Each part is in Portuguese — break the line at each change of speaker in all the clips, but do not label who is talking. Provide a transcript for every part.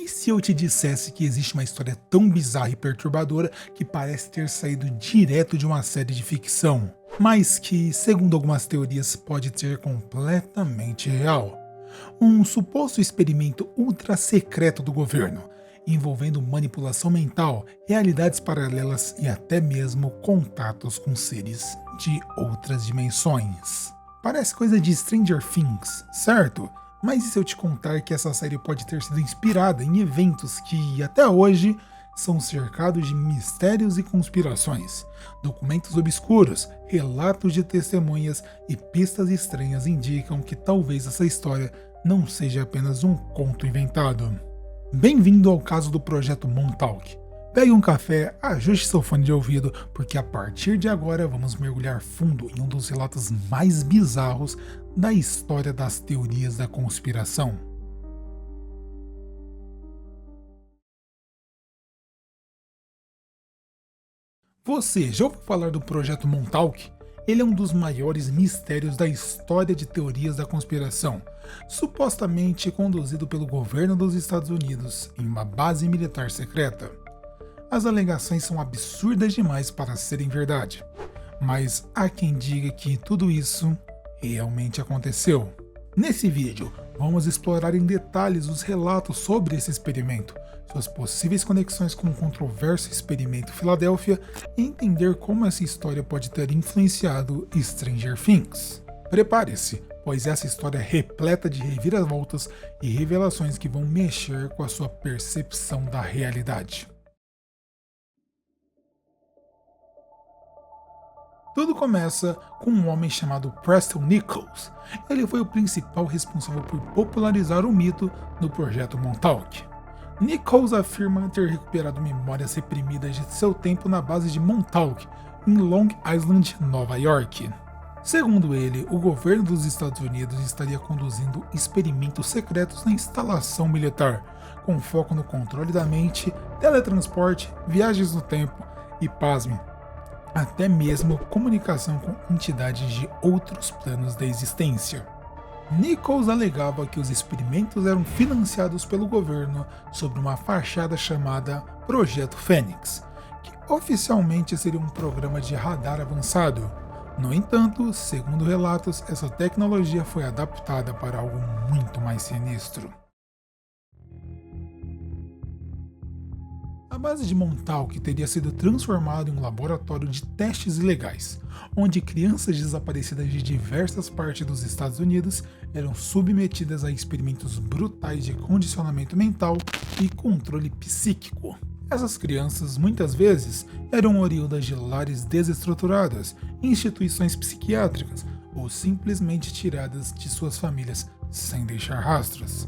E se eu te dissesse que existe uma história tão bizarra e perturbadora que parece ter saído direto de uma série de ficção, mas que, segundo algumas teorias, pode ser completamente real? Um suposto experimento ultra secreto do governo, envolvendo manipulação mental, realidades paralelas e até mesmo contatos com seres de outras dimensões. Parece coisa de Stranger Things, certo? Mas e se eu te contar que essa série pode ter sido inspirada em eventos que, até hoje, são cercados de mistérios e conspirações? Documentos obscuros, relatos de testemunhas e pistas estranhas indicam que talvez essa história não seja apenas um conto inventado. Bem-vindo ao caso do Projeto Montauk. Pegue um café, ajuste seu fone de ouvido, porque a partir de agora vamos mergulhar fundo em um dos relatos mais bizarros da história das teorias da conspiração. Você já ouviu falar do Projeto Montauk? Ele é um dos maiores mistérios da história de teorias da conspiração, supostamente conduzido pelo governo dos Estados Unidos em uma base militar secreta. As alegações são absurdas demais para serem verdade, mas há quem diga que tudo isso realmente aconteceu. Nesse vídeo, vamos explorar em detalhes os relatos sobre esse experimento, suas possíveis conexões com o controverso experimento Filadélfia e entender como essa história pode ter influenciado Stranger Things. Prepare-se, pois essa história é repleta de reviravoltas e revelações que vão mexer com a sua percepção da realidade. Tudo começa com um homem chamado Preston Nichols. Ele foi o principal responsável por popularizar o mito do Projeto Montauk. Nichols afirma ter recuperado memórias reprimidas de seu tempo na base de Montauk, em Long Island, Nova York. Segundo ele, o governo dos Estados Unidos estaria conduzindo experimentos secretos na instalação militar, com foco no controle da mente, teletransporte, viagens no tempo e, pasme, até mesmo comunicação com entidades de outros planos da existência. Nichols alegava que os experimentos eram financiados pelo governo sob uma fachada chamada Projeto Fênix, que oficialmente seria um programa de radar avançado. No entanto, segundo relatos, essa tecnologia foi adaptada para algo muito mais sinistro. A base de Montauk teria sido transformada em um laboratório de testes ilegais, onde crianças desaparecidas de diversas partes dos Estados Unidos eram submetidas a experimentos brutais de condicionamento mental e controle psíquico. Essas crianças, muitas vezes, eram oriundas de lares desestruturadas, instituições psiquiátricas ou simplesmente tiradas de suas famílias sem deixar rastros.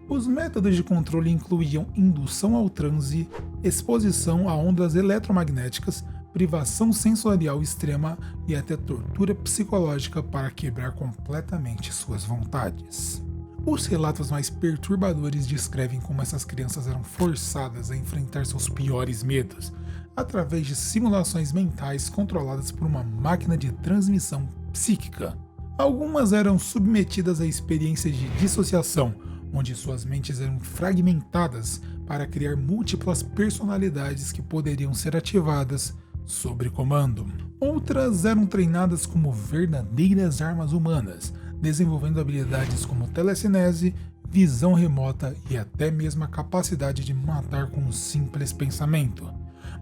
Os métodos de controle incluíam indução ao transe, exposição a ondas eletromagnéticas, privação sensorial extrema e até tortura psicológica para quebrar completamente suas vontades. Os relatos mais perturbadores descrevem como essas crianças eram forçadas a enfrentar seus piores medos, através de simulações mentais controladas por uma máquina de transmissão psíquica. Algumas eram submetidas a experiências de dissociação, onde suas mentes eram fragmentadas para criar múltiplas personalidades que poderiam ser ativadas sob comando. Outras eram treinadas como verdadeiras armas humanas, desenvolvendo habilidades como telecinese, visão remota e até mesmo a capacidade de matar com um simples pensamento.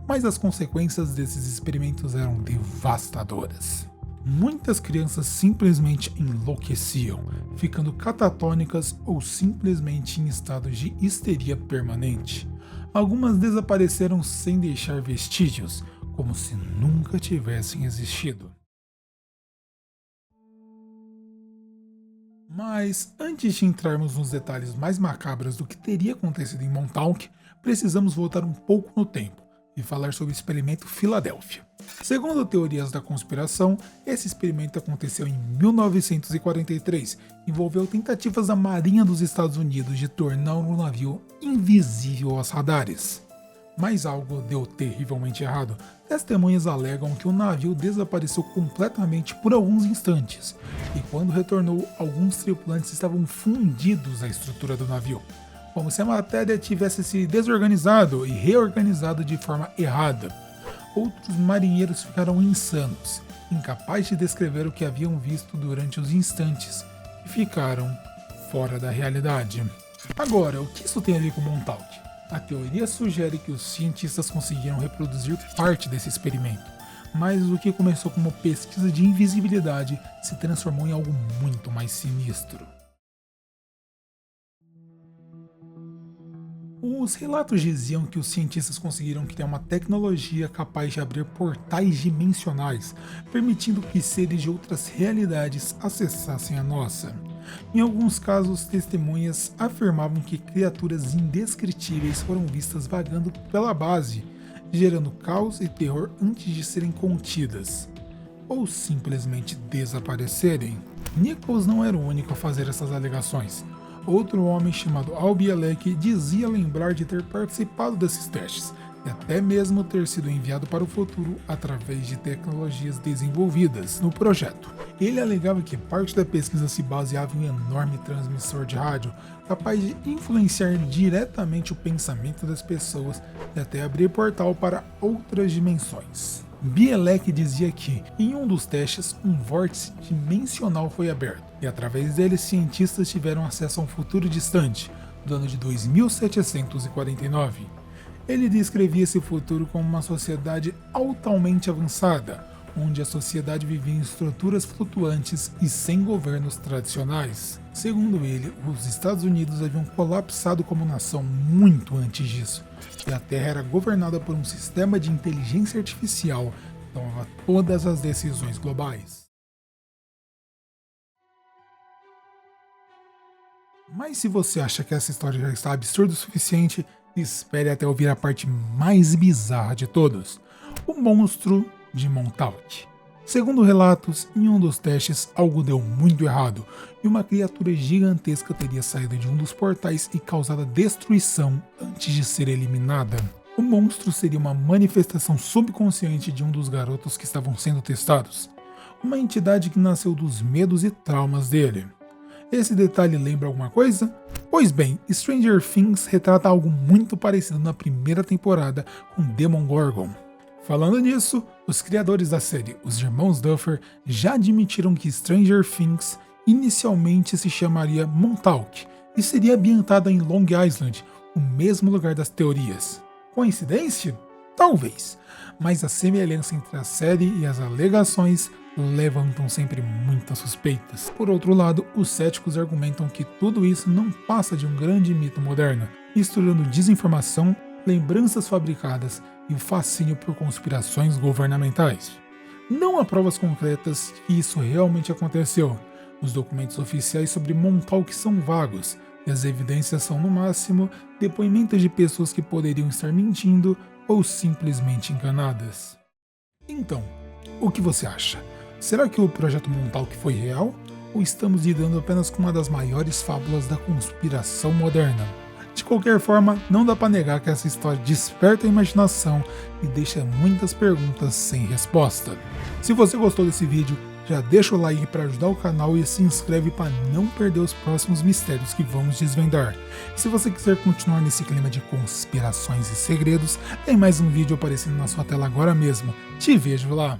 Mas as consequências desses experimentos eram devastadoras. Muitas crianças simplesmente enlouqueciam, ficando catatônicas ou simplesmente em estado de histeria permanente. Algumas desapareceram sem deixar vestígios, como se nunca tivessem existido. Mas antes de entrarmos nos detalhes mais macabros do que teria acontecido em Montauk, precisamos voltar um pouco no tempo e falar sobre o experimento Filadélfia. Segundo teorias da conspiração, esse experimento aconteceu em 1943, envolveu tentativas da Marinha dos Estados Unidos de tornar o navio invisível aos radares. Mas algo deu terrivelmente errado. Testemunhas alegam que o navio desapareceu completamente por alguns instantes, e quando retornou, alguns tripulantes estavam fundidos à estrutura do navio. como se a matéria tivesse se desorganizado e reorganizado de forma errada. Outros marinheiros ficaram insanos, incapazes de descrever o que haviam visto durante os instantes que ficaram fora da realidade. Agora, o que isso tem a ver com Montauk? A teoria sugere que os cientistas conseguiram reproduzir parte desse experimento, mas o que começou como pesquisa de invisibilidade se transformou em algo muito mais sinistro. Os relatos diziam que os cientistas conseguiram criar uma tecnologia capaz de abrir portais dimensionais, permitindo que seres de outras realidades acessassem a nossa. Em alguns casos, testemunhas afirmavam que criaturas indescritíveis foram vistas vagando pela base, gerando caos e terror antes de serem contidas, ou simplesmente desaparecerem. Nichols não era o único a fazer essas alegações. Outro homem chamado Al Bielek dizia lembrar de ter participado desses testes e até mesmo ter sido enviado para o futuro através de tecnologias desenvolvidas no projeto. Ele alegava que parte da pesquisa se baseava em um enorme transmissor de rádio capaz de influenciar diretamente o pensamento das pessoas e até abrir portal para outras dimensões. Bielek dizia que, em um dos testes, um vórtice dimensional foi aberto, e através dele cientistas tiveram acesso a um futuro distante, do ano de 2749. Ele descrevia esse futuro como uma sociedade altamente avançada, onde a sociedade vivia em estruturas flutuantes e sem governos tradicionais. Segundo ele, os Estados Unidos haviam colapsado como nação muito antes disso, e a Terra era governada por um sistema de inteligência artificial que tomava todas as decisões globais. Mas se você acha que essa história já está absurda o suficiente, espere até ouvir a parte mais bizarra de todos: o monstro de Montauk. Segundo relatos, em um dos testes algo deu muito errado e uma criatura gigantesca teria saído de um dos portais e causado destruição antes de ser eliminada. O monstro seria uma manifestação subconsciente de um dos garotos que estavam sendo testados, uma entidade que nasceu dos medos e traumas dele. Esse detalhe lembra alguma coisa? Pois bem, Stranger Things retrata algo muito parecido na primeira temporada com Demogorgon. Falando nisso, os criadores da série, os irmãos Duffer, já admitiram que Stranger Things inicialmente se chamaria Montauk e seria ambientada em Long Island, o mesmo lugar das teorias. Coincidência? Talvez, mas a semelhança entre a série e as alegações levantam sempre muitas suspeitas. Por outro lado, os céticos argumentam que tudo isso não passa de um grande mito moderno, misturando desinformação, lembranças fabricadas e o fascínio por conspirações governamentais. Não há provas concretas que isso realmente aconteceu. Os documentos oficiais sobre Montauk são vagos, e as evidências são, no máximo, depoimentos de pessoas que poderiam estar mentindo ou simplesmente enganadas. Então, o que você acha? Será que o projeto Montauk foi real? Ou estamos lidando apenas com uma das maiores fábulas da conspiração moderna? De qualquer forma, não dá para negar que essa história desperta a imaginação e deixa muitas perguntas sem resposta. Se você gostou desse vídeo, já deixa o like para ajudar o canal e se inscreve para não perder os próximos mistérios que vamos desvendar. E se você quiser continuar nesse clima de conspirações e segredos, tem mais um vídeo aparecendo na sua tela agora mesmo. Te vejo lá!